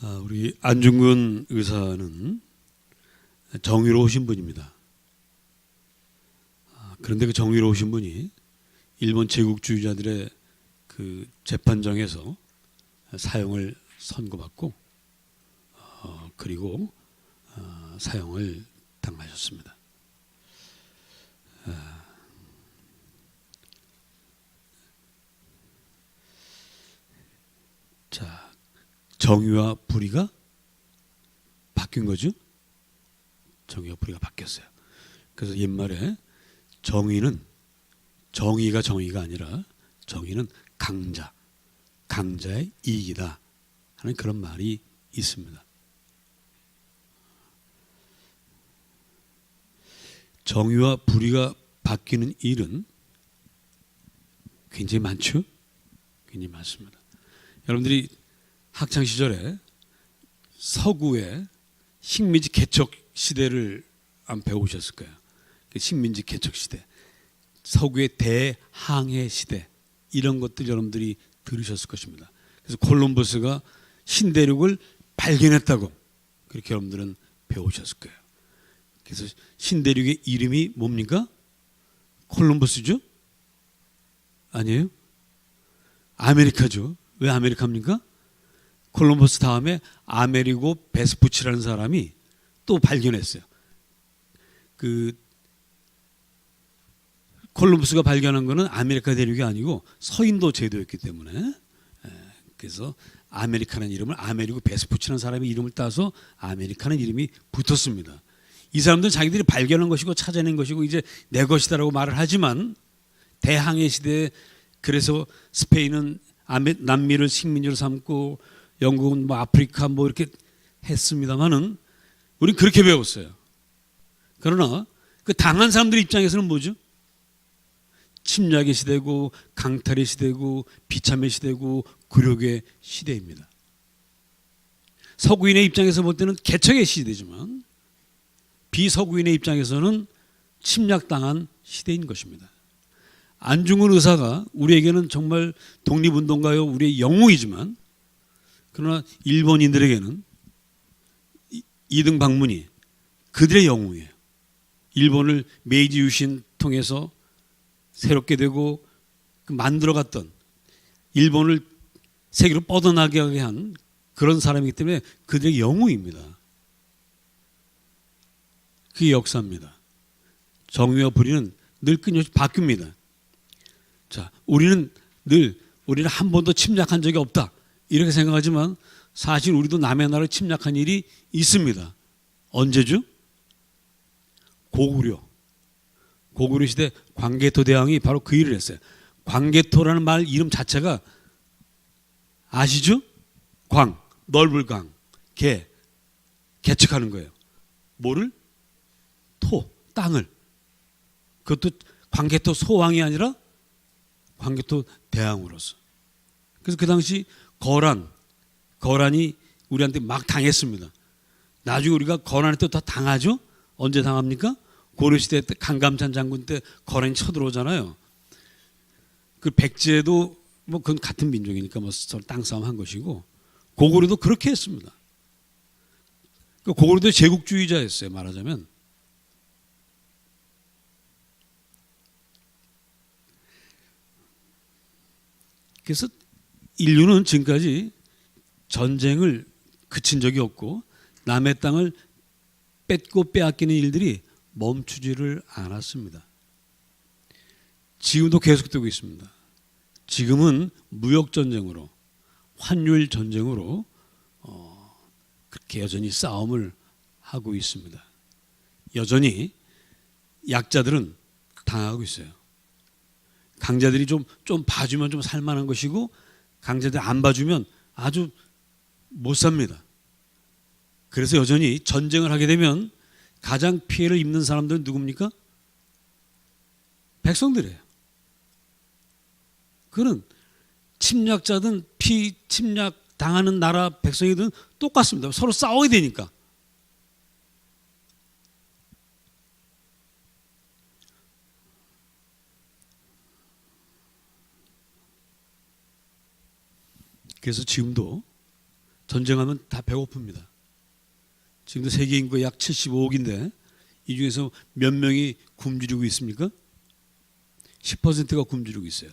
우리 안중근 의사는 정의로우신 분입니다. 그런데 그 정의로우신 분이 일본 제국주의자들의 그 재판정에서 사형을 선고받고 그리고 사형을 당하셨습니다. 자, 정의와 불의가 바뀐 거죠. 정의와 불의가 바뀌었어요. 그래서 옛말에 정의가 정의가 아니라 정의는 강자의 이익이다 하는 그런 말이 있습니다. 정의와 불의가 바뀌는 일은 굉장히 많죠. 굉장히 많습니다. 여러분들이 학창 시절에 서구의 식민지 개척 시대를 안 배우셨을 거예요. 식민지 개척 시대, 서구의 대항해 시대, 이런 것들 여러분들이 들으셨을 것입니다. 그래서 콜럼버스가 신대륙을 발견했다고 그렇게 여러분들은 배우셨을 거예요. 그래서 신대륙의 이름이 뭡니까? 콜럼버스죠? 아니에요? 아메리카죠. 왜 아메리카입니까? 콜럼버스 다음에 아메리고 베스푸치라는 사람이 또 발견했어요. 그 콜럼버스가 발견한 것은 아메리카 대륙이 아니고 서인도 제도였기 때문에, 그래서 아메리카라는 이름을 아메리고 베스푸치라는 사람의 이름을 따서 아메리카라는 이름이 붙었습니다. 이 사람들은 자기들이 발견한 것이고 찾아낸 것이고 이제 내 것이다라고 말을 하지만, 대항해 시대에 그래서 스페인은 남미를 식민지로 삼고 영국은 뭐 아프리카 뭐 이렇게 했습니다만은 우리는 그렇게 배웠어요. 그러나 그 당한 사람들 입장에서는 뭐죠? 침략의 시대고 강탈의 시대고 비참의 시대고 굴욕의 시대입니다. 서구인의 입장에서 볼 때는 개척의 시대지만 비서구인의 입장에서는 침략당한 시대인 것입니다. 안중근 의사가 우리에게는 정말 독립운동가요, 우리의 영웅이지만, 그러나 일본인들에게는 이등 박문희 그들의 영웅이에요. 일본을 메이지 유신 통해서 새롭게 되고 만들어갔던, 일본을 세계로 뻗어나가게 한 그런 사람이기 때문에 그들의 영웅입니다. 그게 역사입니다. 정의와 불의는 늘 끊임없이 바뀝니다. 자, 우리는 한 번도 침략한 적이 없다 이렇게 생각하지만 사실 우리도 남의 나라를 침략한 일이 있습니다. 언제죠? 고구려 시대 광개토 대왕이 바로 그 일을 했어요. 광개토라는 말 이름 자체가 아시죠? 넓을 강, 개척하는 거예요. 뭐를? 땅을. 그것도 광개토 소왕이 아니라 광개토 대왕으로서. 그래서 그 당시 거란이 우리한테 막 당했습니다. 나중에 우리가 거란한테 다 당하죠? 언제 당합니까? 고려시대 때 강감찬 장군 때 거란이 쳐들어오잖아요. 그 백제도 뭐 그건 같은 민족이니까 뭐 서로 땅 싸움 한 것이고, 고구려도 그렇게 했습니다. 고구려도 제국주의자였어요, 말하자면. 그래서 인류는 지금까지 전쟁을 그친 적이 없고 남의 땅을 뺏고 빼앗기는 일들이 멈추지를 않았습니다. 지금도 계속되고 있습니다. 지금은 무역전쟁으로, 환율전쟁으로 그렇게 여전히 싸움을 하고 있습니다. 여전히 약자들은 당하고 있어요. 강자들이 좀 봐주면 좀 살만한 것이고, 강자들 안 봐주면 아주 못 삽니다. 그래서 여전히 전쟁을 하게 되면 가장 피해를 입는 사람들은 누굽니까? 백성들이에요. 그는 침략자든 침략 당하는 나라 백성이든 똑같습니다. 서로 싸워야 되니까. 그래서 지금도 전쟁하면 다 배고픕니다. 지금도 세계 인구가 약 75억인데 이 중에서 몇 명이 굶주리고 있습니까? 10%가 굶주리고 있어요.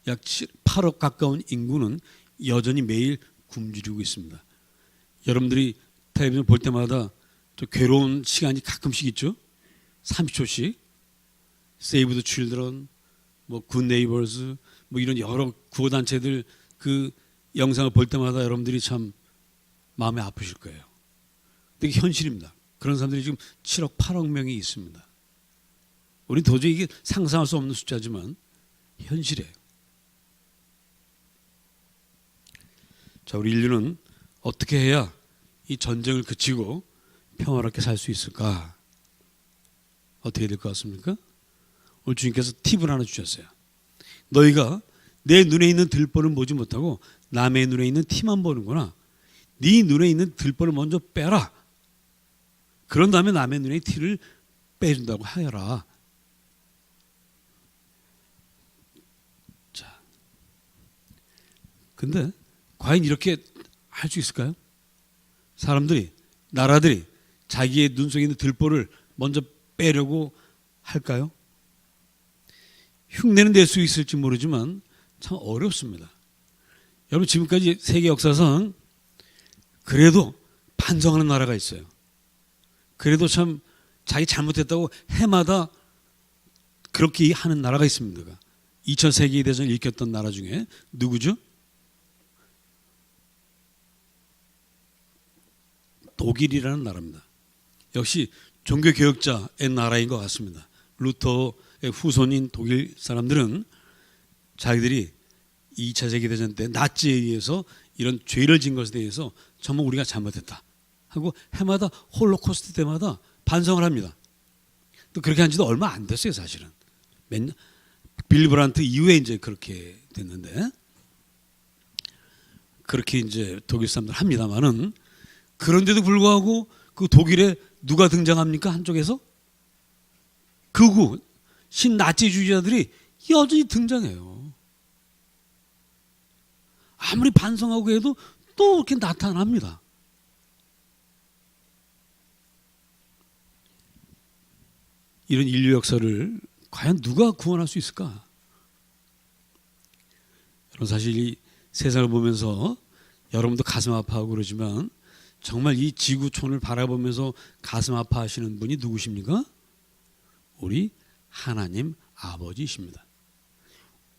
약 8억 가까운 인구는 여전히 매일 굶주리고 있습니다. 여러분들이 텔레비전 볼 때마다 좀 괴로운 시간이 가끔씩 있죠. 30초씩 Save the Children, 뭐 Good Neighbors, 뭐 이런 여러 구호단체들 그 영상을 볼 때마다 여러분들이 참 마음이 아프실 거예요. 근데 이게 현실입니다. 그런 사람들이 지금 7억, 8억 명이 있습니다. 우리 도저히 이게 상상할 수 없는 숫자지만 현실이에요. 자, 우리 인류는 어떻게 해야 이 전쟁을 그치고 평화롭게 살 수 있을까? 어떻게 될 것 같습니까? 오늘 주님께서 팁을 하나 주셨어요. 너희가 내 눈에 있는 들보는 보지 못하고 남의 눈에 있는 티만 보는구나. 네 눈에 있는 들보를 먼저 빼라. 그런 다음에 남의 눈에 티를 빼준다고 하여라. 자, 근데 과연 이렇게 할 수 있을까요? 사람들이, 나라들이 자기의 눈 속에 있는 들보를 먼저 빼려고 할까요? 흉내는 낼 수 있을지 모르지만 참 어렵습니다. 여러분, 지금까지 세계 역사상 그래도 반성하는 나라가 있어요. 그래도 참 자기 잘못했다고 해마다 그렇게 하는 나라가 있습니다. 2차 세계대전을 일으켰던 나라 중에 누구죠? 독일이라는 나라입니다. 역시 종교개혁자의 나라인 것 같습니다. 루터의 후손인 독일 사람들은 자기들이 2차 세계대전 때 나치에 의해서 이런 죄를 진 것에 대해서 정말 우리가 잘못했다 하고 해마다 홀로코스트 때마다 반성을 합니다. 또 그렇게 한 지도 얼마 안 됐어요, 사실은. 빌리 브란트 이후에 이제 그렇게 됐는데, 그렇게 이제 독일 사람들 합니다만은, 그런데도 불구하고 그 독일에 누가 등장합니까? 한쪽에서? 극우, 신나치주의자들이 여전히 등장해요. 아무리 반성하고 해도 또 이렇게 나타납니다. 이런 인류 역사를 과연 누가 구원할 수 있을까? 여러분, 사실 이 세상을 보면서 여러분도 가슴 아파하고 그러지만 정말 이 지구촌을 바라보면서 가슴 아파하시는 분이 누구십니까? 우리 하나님 아버지이십니다.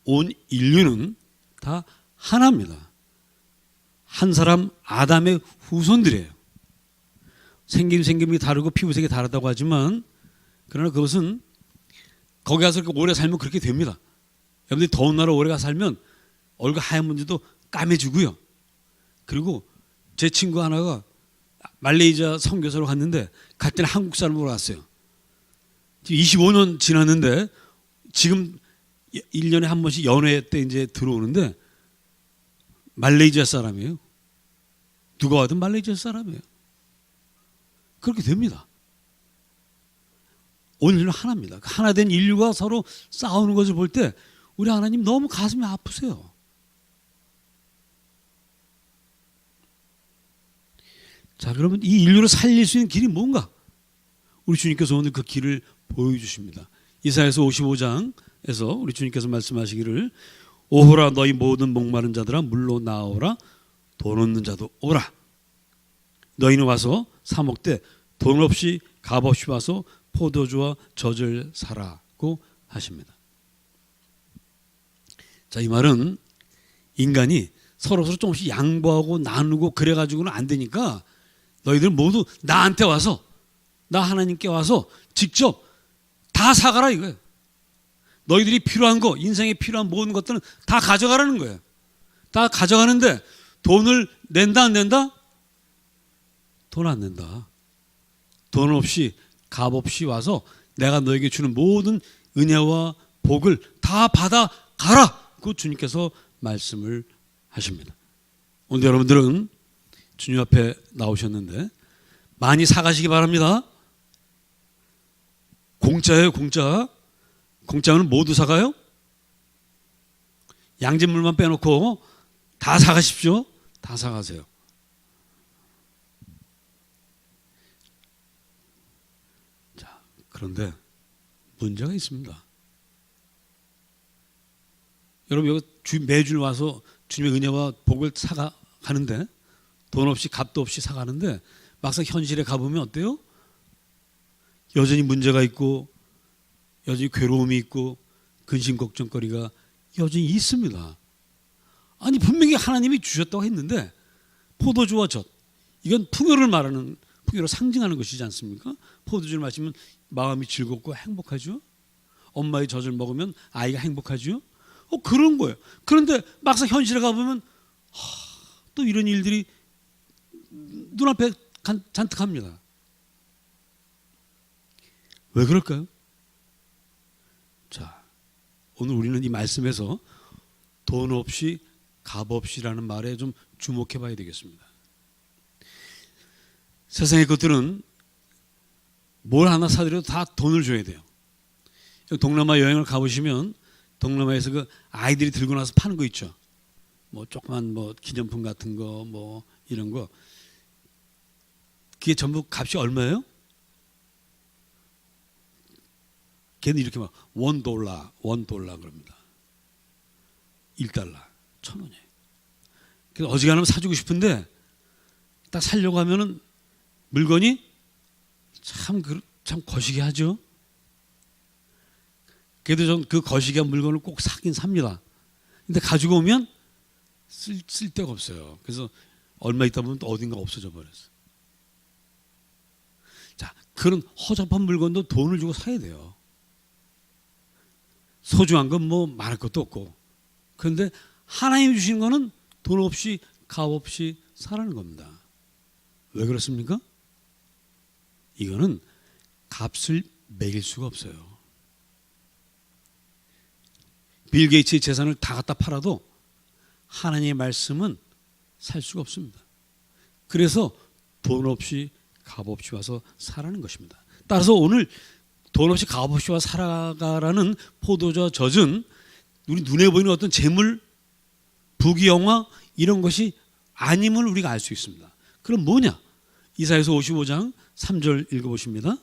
온 인류는 다 하나입니다. 한 사람 아담의 후손들이에요. 생김이 다르고 피부색이 다르다고 하지만 그러나 그것은 거기 가서 오래 살면 그렇게 됩니다. 여러분들이 더운 나라 오래 가서 살면 얼굴 하얀 문제도 까매지고요. 그리고 제 친구 하나가 말레이시아 선교사로 갔는데 갈 때는 한국 사람으로 갔어요. 지금 25년 지났는데 지금 1년에 한 번씩 연회 때 이제 들어오는데 말레이시아 사람이에요. 누가 와도 말레이시아 사람이에요. 그렇게 됩니다. 온 인류는 하나입니다. 하나 된 인류가 서로 싸우는 것을 볼 때 우리 하나님 너무 가슴이 아프세요. 자, 그러면 이 인류를 살릴 수 있는 길이 뭔가? 우리 주님께서 오늘 그 길을 보여주십니다. 이사야서 55장에서 우리 주님께서 말씀하시기를 오호라 너희 모든 목마른 자들아 물로 나오라 돈 없는 자도 오라. 너희는 와서 사 먹되 돈 없이 값 없이 와서 포도주와 젖을 사라고 하십니다. 자, 이 말은 인간이 서로 조금씩 양보하고 나누고 그래가지고는 안 되니까 너희들은 모두 나한테 와서, 나 하나님께 와서 직접 다 사가라 이거예요. 너희들이 필요한 거, 인생에 필요한 모든 것들은 다 가져가라는 거예요. 다 가져가는데 돈을 낸다 안 낸다? 돈 안 낸다. 돈 없이 값 없이 와서 내가 너에게 주는 모든 은혜와 복을 다 받아가라. 그 주님께서 말씀을 하십니다. 오늘 여러분들은 주님 앞에 나오셨는데 많이 사가시기 바랍니다. 공짜예요, 공짜. 공짜는 모두 사가요? 양진물만 빼놓고 다 사가십시오. 다 사가세요. 그런데 문제가 있습니다. 여러분 여기 매주 와서 주님의 은혜와 복을 사가는데 돈 없이 값도 없이 사가는데 막상 현실에 가보면 어때요? 여전히 문제가 있고 여전히 괴로움이 있고 근심 걱정거리가 여전히 있습니다. 아니 분명히 하나님이 주셨다고 했는데 포도주와 젖 이건 풍요를 말하는 풍요를 상징하는 것이지 않습니까? 포도주를 마시면 마음이 즐겁고 행복하죠. 엄마의 젖을 먹으면 아이가 행복하죠. 그런 거예요. 그런데 막상 현실에 가보면 또 이런 일들이 눈앞에 잔뜩 합니다. 왜 그럴까요? 자, 오늘 우리는 이 말씀에서 돈 없이 값 없이라는 말에 좀 주목해 봐야 되겠습니다. 세상의 것들은 뭘 하나 사더라도 다 돈을 줘야 돼요. 동남아 여행을 가보시면 동남아에서 그 아이들이 들고 나서 파는 거 있죠. 뭐 조그만 뭐 기념품 같은 거 뭐 이런 거. 그게 전부 값이 얼마예요? 걔는 이렇게 막 $1 그럽니다. $1, 1,000원이에요. 그래서 어지간하면 사주고 싶은데 딱 살려고 하면은 물건이 참 거시기 하죠. 그래도 전 그 거시기한 물건을 꼭 사긴 삽니다. 근데 가지고 오면 쓸 데가 없어요. 그래서 얼마 있다 보면 또 어딘가 없어져 버렸어요. 자, 그런 허접한 물건도 돈을 주고 사야 돼요. 소중한 건 뭐 말할 것도 없고. 그런데 하나님이 주신 거는 돈 없이 값 없이 사라는 겁니다. 왜 그렇습니까? 이거는 값을 매길 수가 없어요. 빌 게이츠의 재산을 다 갖다 팔아도 하나님의 말씀은 살 수가 없습니다. 그래서 돈 없이 값 없이 와서 사라는 것입니다. 따라서 오늘 돈 없이 값 없이 와서 살아가라는 포도주와 젖은 우리 눈에 보이는 어떤 재물, 부귀영화 이런 것이 아님을 우리가 알 수 있습니다. 그럼 뭐냐? 이사야서 55장 3절 읽어보십니다.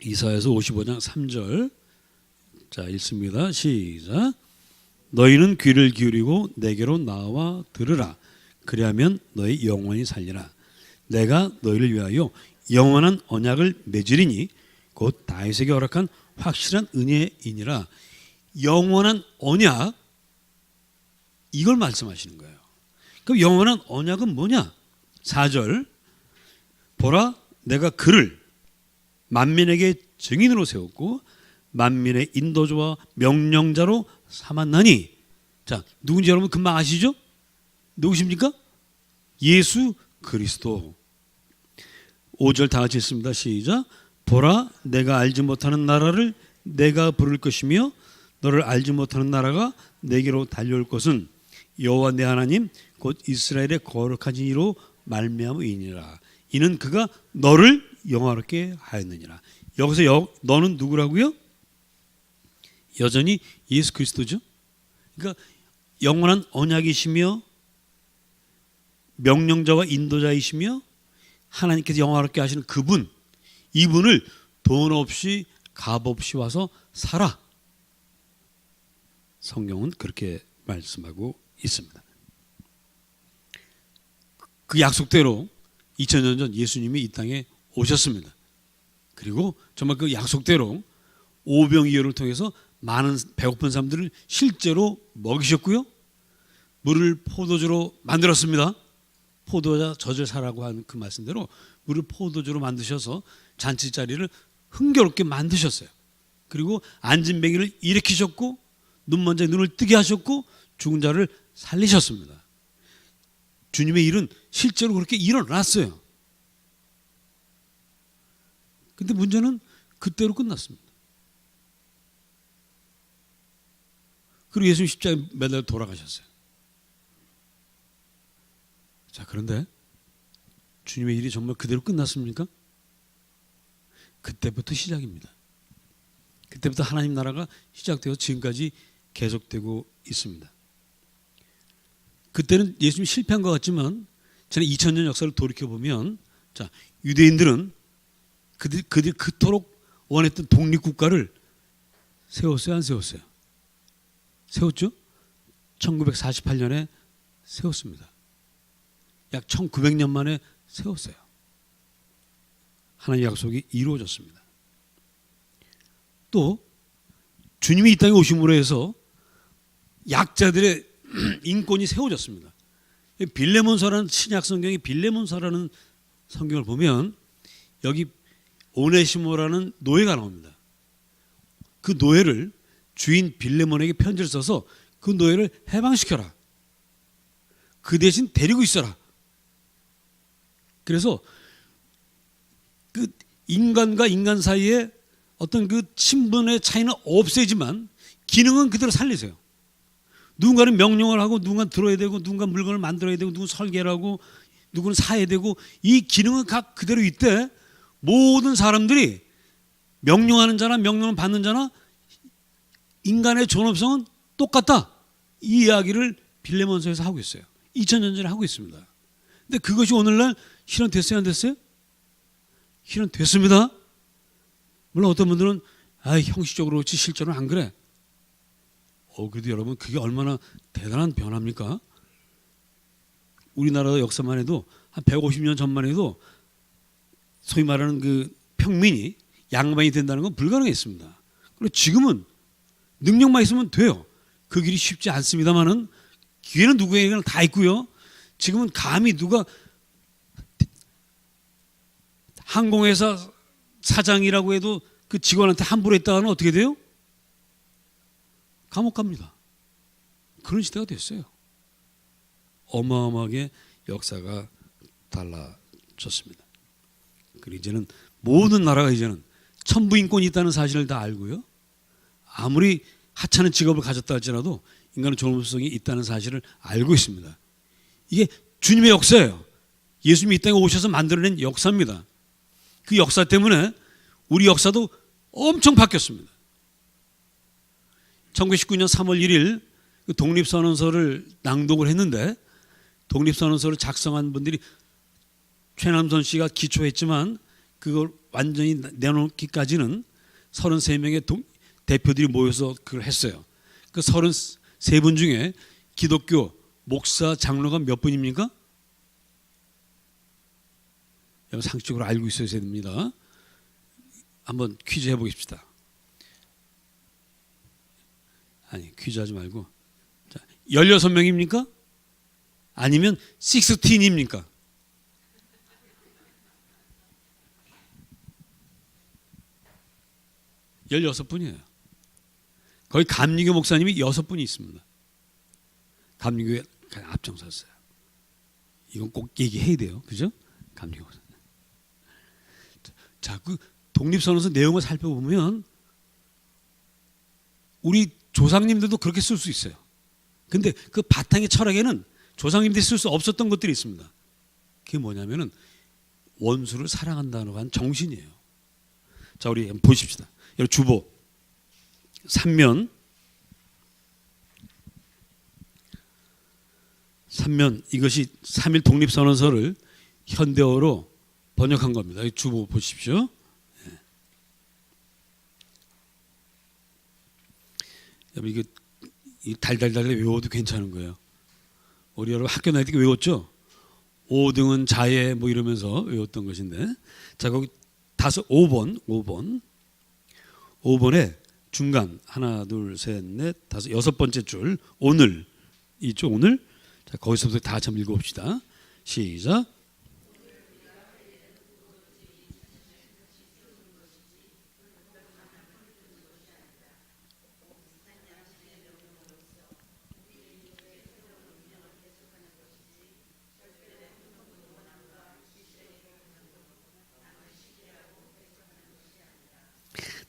이사야서 55장 3절 자 읽습니다. 시작. 너희는 귀를 기울이고 내게로 나와 들으라. 그리하면 너희 영원히 살리라. 내가 너희를 위하여 영원한 언약을 맺으리니 곧 다윗에게 허락한 확실한 은혜이니라. 영원한 언약 이걸 말씀하시는 거예요. 그럼 영원한 언약은 뭐냐? 4절 보라 내가 그를 만민에게 증인으로 세웠고 만민의 인도자와 명령자로 삼았나니. 자, 누군지 여러분 금방 아시죠? 누구십니까? 예수 그리스도. 5절 다 같이 읽습니다. 시작. 보라 내가 알지 못하는 나라를 내가 부를 것이며 너를 알지 못하는 나라가 내게로 달려올 것은 여호와 내 하나님 곧 이스라엘의 거룩한 이로 말미암음이니라. 이는 그가 너를 영화롭게 하였느니라. 여기서 너는 누구라고요? 여전히 예수 그리스도죠. 그러니까 영원한 언약이시며 명령자와 인도자이시며 하나님께서 영화롭게 하시는 그분, 이분을 돈 없이 값 없이 와서 살아. 성경은 그렇게 말씀하고 있습니다. 그 약속대로 2000년 전 예수님이 이 땅에 오셨습니다. 그리고 정말 그 약속대로 오병이어를 통해서 많은 배고픈 사람들을 실제로 먹이셨고요. 물을 포도주로 만들었습니다. 포도자 젖을 사라고 한 그 말씀대로 물을 포도주로 만드셔서 잔치자리를 흥겨롭게 만드셨어요. 그리고 앉은 뱅이를 일으키셨고 눈 먼저 눈을 뜨게 하셨고 죽은 자를 살리셨습니다. 주님의 일은 실제로 그렇게 일어났어요. 근데 문제는 그때로 끝났습니다. 그리고 예수님 십자가에 매달려 돌아가셨어요. 자, 그런데 주님의 일이 정말 그대로 끝났습니까? 그때부터 시작입니다. 그때부터 하나님 나라가 시작되어 지금까지 계속되고 있습니다. 그때는 예수님이 실패한 것 같지만 지난 2000년 역사를 돌이켜 보면, 자, 유대인들은 그들이 그토록 원했던 독립국가를 세웠어요, 안 세웠어요? 세웠죠? 1948년에 세웠습니다. 약 1900년 만에 세웠어요. 하나님의 약속이 이루어졌습니다. 또 주님이 이 땅에 오심으로 해서 약자들의 인권이 세워졌습니다. 빌레몬서라는 신약 성경의 빌레몬서라는 성경을 보면 여기 오네시모라는 노예가 나옵니다. 그 노예를 주인 빌레몬에게 편지를 써서 그 노예를 해방시켜라. 그 대신 데리고 있어라. 그래서 그 인간과 인간 사이에 어떤 그 신분의 차이는 없애지만 기능은 그대로 살리세요. 누군가는 명령을 하고 누군가는 들어야 되고 누군가는 물건을 만들어야 되고 누군가는 설계를 하고 누구는 사야 되고 이 기능은 각 그대로 있대. 모든 사람들이 명령하는 자나 명령을 받는 자나 인간의 존엄성은 똑같다. 이 이야기를 빌레몬서에서 하고 있어요. 2000년 전에 하고 있습니다. 근데 그것이 오늘날 실현됐어요, 안 됐어요? 실현됐습니다. 물론 어떤 분들은 형식적으로 그렇지 실제로는 안 그래. 그래도 여러분 그게 얼마나 대단한 변화입니까? 우리나라 역사만 해도 한 150년 전만 해도 소위 말하는 그 평민이 양반이 된다는 건 불가능했습니다. 그리고 지금은 능력만 있으면 돼요. 그 길이 쉽지 않습니다만은 기회는 누구에게나 다 있고요. 지금은 감히 누가 항공회사 사장이라고 해도 그 직원한테 함부로 했다가는 어떻게 돼요? 감옥 갑니다. 그런 시대가 됐어요. 어마어마하게 역사가 달라졌습니다. 그리고 이제는 모든 나라가 이제는 천부인권이 있다는 사실을 다 알고요. 아무리 하찮은 직업을 가졌다 할지라도 인간의 존엄성이 있다는 사실을 알고 있습니다. 이게 주님의 역사예요. 예수님이 이 땅에 오셔서 만들어낸 역사입니다. 그 역사 때문에 우리 역사도 엄청 바뀌었습니다. 1919년 3월 1일 독립선언서를 낭독을 했는데 독립선언서를 작성한 분들이 최남선 씨가 기초했지만 그걸 완전히 내놓기까지는 33명의 대표들이 모여서 그걸 했어요. 그 33분 중에 기독교 목사 장로가 몇 분입니까? 여러분 상식적으로 알고 있어야 됩니다. 한번 퀴즈 해보겠습니다. 아니 퀴즈 하지 말고 16명입니까? 아니면 16입니까? 열여섯 분이에요. 거기 감리교 목사님이 6분이 있습니다. 감리교에 앞장섰어요. 이건 꼭 얘기해야 돼요. 그죠? 감리교 목사님. 자, 그 독립선언서 내용을 살펴보면 우리 조상님들도 그렇게 쓸 수 있어요. 근데 그 바탕의 철학에는 조상님들이 쓸 수 없었던 것들이 있습니다. 그게 뭐냐면은 원수를 사랑한다는 한 정신이에요. 자, 우리 한번 보십시다. 여기 주보 3면 이것이 3.1 독립선언서를 현대어로 번역한 겁니다. 이 주보 보십시오. 이게 달달달 외워도 괜찮은 거예요. 우리 여러분 학교 다닐 때 외웠죠? 5등은 자예 뭐 이러면서 외웠던 것인데, 자 거기 5번에 중간 하나 둘 셋 넷 다섯 여섯 번째 줄 오늘 있죠? 오늘 자 거기서부터 다 같이 한번 읽어봅시다. 시작.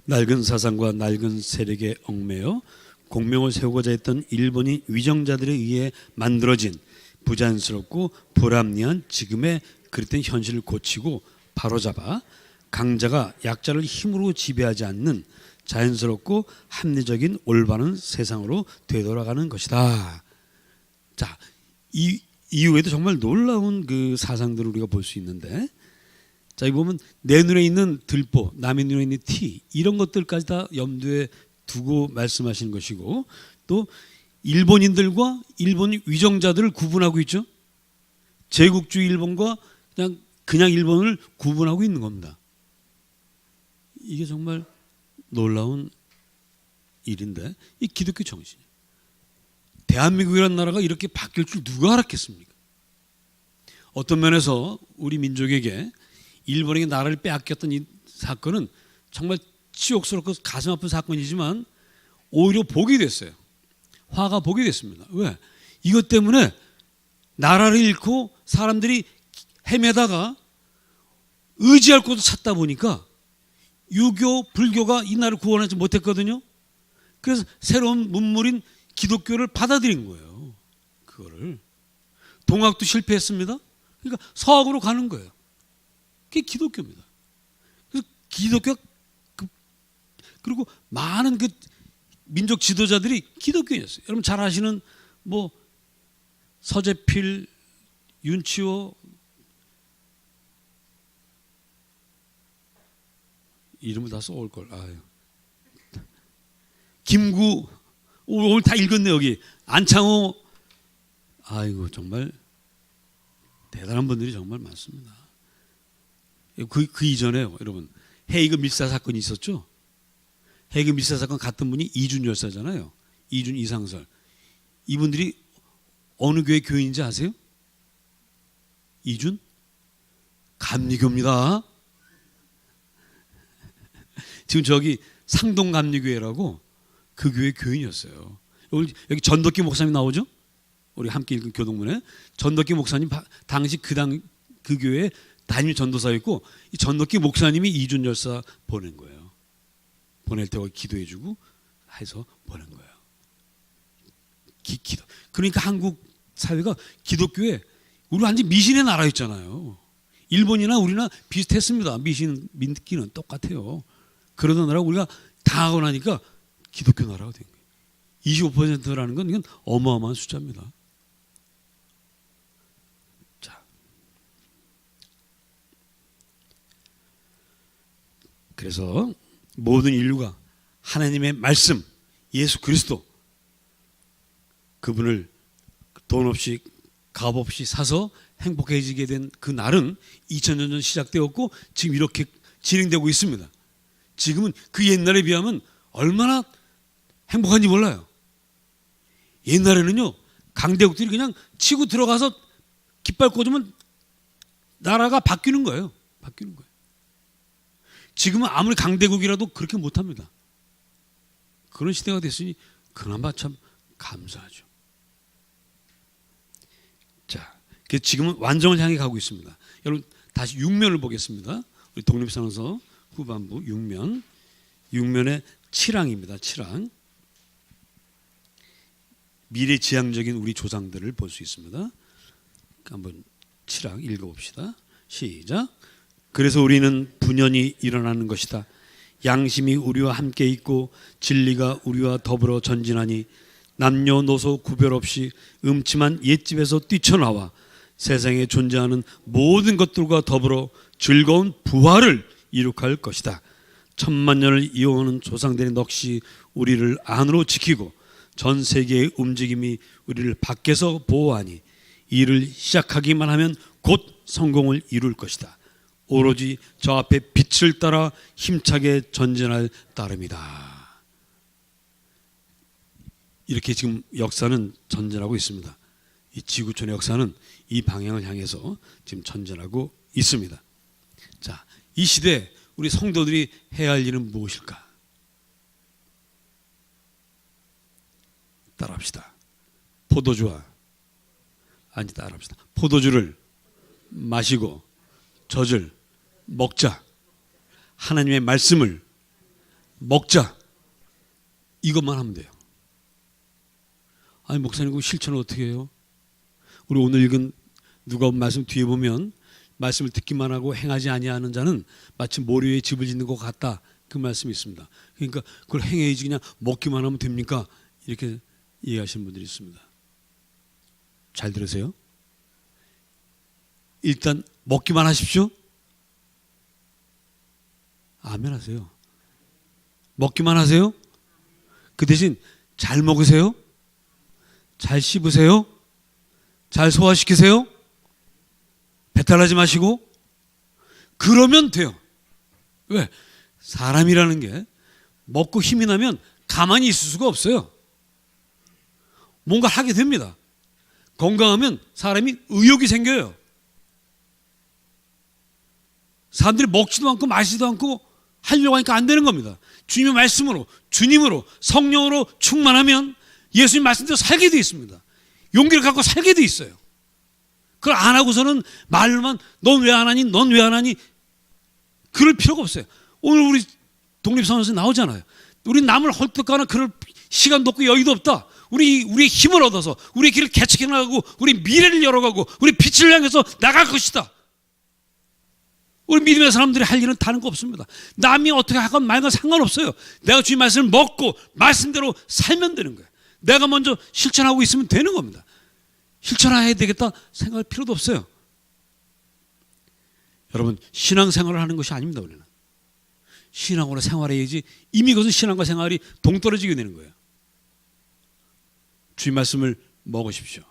낡은 사상과 낡은 세력에 얽매여 공명을 세우고자 했던 일본인 위정자들에 의해 만들어진 부자연스럽고 불합리한 지금의 그릇된 현실을 고치고 바로잡아 강자가 약자를 힘으로 지배하지 않는 자연스럽고 합리적인 올바른 세상으로 되돌아가는 것이다. 자, 이 이후에도 정말 놀라운 그 사상들을 우리가 볼 수 있는데, 자, 이 보면 내 눈에 있는 들보, 남의 눈에 있는 티, 이런 것들까지 다 염두에 두고 말씀하시는 것이고, 또 일본인들과 일본 위정자들을 구분하고 있죠. 제국주의 일본과 그냥 일본을 구분하고 있는 겁니다. 이게 정말 놀라운 일인데, 이 기독교 정신이에요. 대한민국이라는 나라가 이렇게 바뀔 줄 누가 알았겠습니까? 어떤 면에서 우리 민족에게 일본에게 나라를 빼앗겼던 이 사건은 정말 치욕스럽고 가슴 아픈 사건이지만 오히려 복이 됐어요. 화가 복이 됐습니다. 왜? 이것 때문에 나라를 잃고 사람들이 헤매다가 의지할 곳을 찾다 보니까 유교, 불교가 이 나라를 구원하지 못했거든요. 그래서 새로운 문물인 기독교를 받아들인 거예요. 그거를. 동학도 실패했습니다. 그러니까 서학으로 가는 거예요. 그게 기독교입니다. 그래서 기독교, 그리고 많은 그 민족 지도자들이 기독교인이었어요. 여러분 잘 아시는 뭐 서재필, 윤치호, 이름을 다 써올 걸. 아유. 김구, 오늘 다 읽었네 여기. 안창호. 아이고 정말 대단한 분들이 정말 많습니다. 그 이전에요, 여러분. 헤이그 밀사 사건이 있었죠. 헤이그 밀사 사건 같은 분이 이준 열사잖아요. 이준 이상설. 이분들이 어느 교회 교인인지 아세요? 이준? 감리교입니다. 지금 저기 상동감리교회라고 그 교회 교인이었어요. 여기 전덕기 목사님 나오죠? 우리 함께 읽은 교동문에 전덕기 목사님 당시 그 교회에 담임 전도사였고, 이 전덕기 목사님이 이준 열사 보낸 거예요. 보낼 때 기도해주고 해서 보낸 거예요. 기도. 그러니까 한국 사회가 기독교에 우리 완전 미신의 나라였잖아요. 일본이나 우리나 비슷했습니다. 미신 믿기는 똑같아요. 그러던 나라 우리가 당하고 나니까 기독교 나라가 된 거예요. 25%라는 건 이건 어마어마한 숫자입니다. 자, 그래서 모든 인류가 하나님의 말씀, 예수 그리스도, 그분을 돈 없이 값 없이 사서 행복해지게 된 그 날은 2000년 전 시작되었고 지금 이렇게 진행되고 있습니다. 지금은 그 옛날에 비하면 얼마나 행복한지 몰라요. 옛날에는요, 강대국들이 그냥 치고 들어가서 깃발 꽂으면 나라가 바뀌는 거예요. 바뀌는 거예요. 지금은 아무리 강대국이라도 그렇게 못합니다. 그런 시대가 됐으니 그나마 참 감사하죠. 자, 지금은 완성을 향해 가고 있습니다. 여러분 다시 6면을 보겠습니다. 우리 독립선언서 후반부 6면, 6면의 7항입니다. 7항. 미래지향적인 우리 조상들을 볼 수 있습니다. 한번 7항 읽어봅시다. 시작. 그래서 우리는 분연히 일어나는 것이다. 양심이 우리와 함께 있고 진리가 우리와 더불어 전진하니 남녀노소 구별 없이 음침한 옛집에서 뛰쳐나와 세상에 존재하는 모든 것들과 더불어 즐거운 부활을 이룩할 것이다. 천만년을 이어오는 조상들의 넋이 우리를 안으로 지키고 전 세계의 움직임이 우리를 밖에서 보호하니 일을 시작하기만 하면 곧 성공을 이룰 것이다. 오로지 저 앞에 빛을 따라 힘차게 전진할 따름이다. 이렇게 지금 역사는 전진하고 있습니다. 이 지구촌의 역사는 이 방향을 향해서 지금 전진하고 있습니다. 자, 이 시대에 우리 성도들이 해야 할 일은 무엇일까? 따라합시다. 따라합시다. 포도주를 마시고 젖을 먹자. 하나님의 말씀을 먹자. 이것만 하면 돼요. 아니 목사님 그 실천을 어떻게 해요? 우리 오늘 읽은 누가복음 말씀 뒤에 보면 말씀을 듣기만 하고 행하지 아니하는 자는 마치 모래 위에 집을 짓는 것 같다. 그 말씀이 있습니다. 그러니까 그걸 행해야지 그냥 먹기만 하면 됩니까? 이렇게 이해하시는 분들이 있습니다. 잘 들으세요. 일단 먹기만 하십시오. 아멘 하세요. 먹기만 하세요. 그 대신 잘 먹으세요. 잘 씹으세요. 잘 소화시키세요. 배탈나지 마시고. 그러면 돼요. 왜? 사람이라는 게 먹고 힘이 나면 가만히 있을 수가 없어요. 뭔가 하게 됩니다. 건강하면 사람이 의욕이 생겨요. 사람들이 먹지도 않고 마시지도 않고 하려고 하니까 안 되는 겁니다. 주님의 말씀으로, 주님으로, 성령으로 충만하면 예수님 말씀대로 살게 돼 있습니다. 용기를 갖고 살게 돼 있어요. 그걸 안 하고서는 말로만 넌 왜 안 하니? 넌 왜 안 하니? 그럴 필요가 없어요. 오늘 우리 독립선언에서 나오잖아요. 우리 남을 헐떡하는 그럴 시간도 없고 여유도 없다. 우리의 힘을 얻어서 우리의 길을 개척해 나가고 우리 미래를 열어가고 우리 빛을 향해서 나갈 것이다. 우리 믿음의 사람들이 할 일은 다른 거 없습니다. 남이 어떻게 하건 말건 상관없어요. 내가 주님 말씀을 먹고 말씀대로 살면 되는 거예요. 내가 먼저 실천하고 있으면 되는 겁니다. 실천해야 되겠다 생각할 필요도 없어요. 여러분, 신앙생활을 하는 것이 아닙니다. 우리는 신앙으로 생활해야지. 이미 그것은 신앙과 생활이 동떨어지게 되는 거예요. 주님 말씀을 먹으십시오.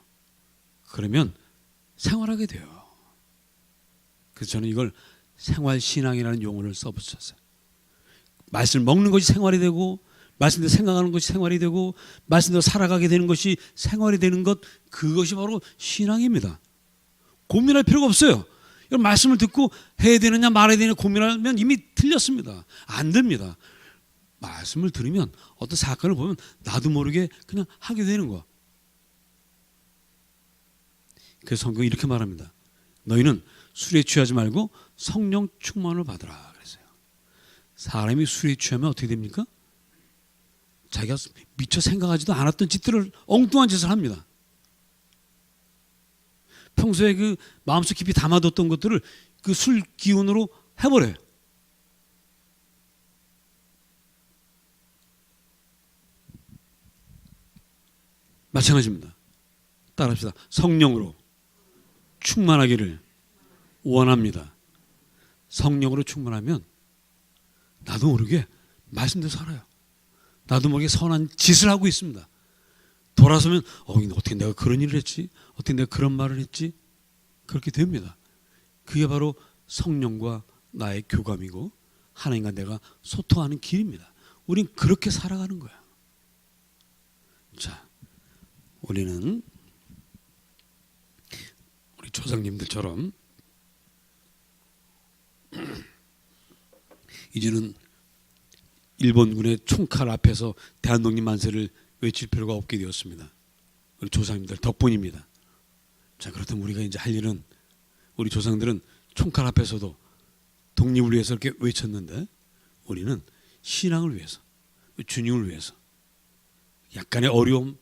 그러면 생활하게 돼요. 그래서 저는 이걸 생활신앙이라는 용어를 써붙였어요. 말씀을 먹는 것이 생활이 되고 말씀대로 생각하는 것이 생활이 되고 말씀대로 살아가게 되는 것이 생활이 되는 것, 그것이 바로 신앙입니다. 고민할 필요가 없어요. 이런 말씀을 듣고 해야 되느냐 말아야 되느냐 고민하면 이미 틀렸습니다. 안 됩니다. 말씀을 들으면 어떤 사건을 보면 나도 모르게 그냥 하게 되는 거. 그래서 성경이 이렇게 말합니다. 너희는 술에 취하지 말고 성령 충만을 받으라 그랬어요. 사람이 술에 취하면 어떻게 됩니까? 자기가 미처 생각하지도 않았던 짓들을, 엉뚱한 짓을 합니다. 평소에 그 마음속 깊이 담아뒀던 것들을 그 술 기운으로 해버려요. 마찬가지입니다. 따라합시다. 성령으로 충만하기를 원합니다. 성령으로 충만하면 나도 모르게 말씀대로 살아요. 나도 모르게 선한 짓을 하고 있습니다. 돌아서면 어떻게 내가 그런 일을 했지? 어떻게 내가 그런 말을 했지? 그렇게 됩니다. 그게 바로 성령과 나의 교감이고 하나님과 내가 소통하는 길입니다. 우린 그렇게 살아가는 거야. 자, 우리는 우리 조상님들처럼 이제는 일본군의 총칼 앞에서 대한독립 만세를 외칠 필요가 없게 되었습니다. 우리 조상님들 덕분입니다. 자, 그렇다면 우리가 이제 할 일은, 우리 조상들은 총칼 앞에서도 독립을 위해서 이렇게 외쳤는데 우리는 신앙을 위해서, 주님을 위해서 약간의 어려움,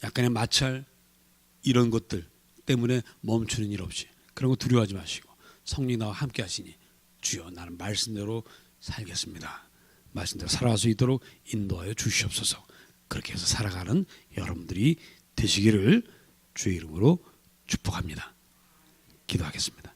약간의 마찰, 이런 것들 때문에 멈추는 일 없이, 그런 거 두려워하지 마시고 성령이 나와 함께 하시니 주여 나는 말씀대로 살겠습니다. 말씀대로 살아갈 수 있도록 인도하여 주시옵소서. 그렇게 해서 살아가는 여러분들이 되시기를 주의 이름으로 축복합니다. 기도하겠습니다.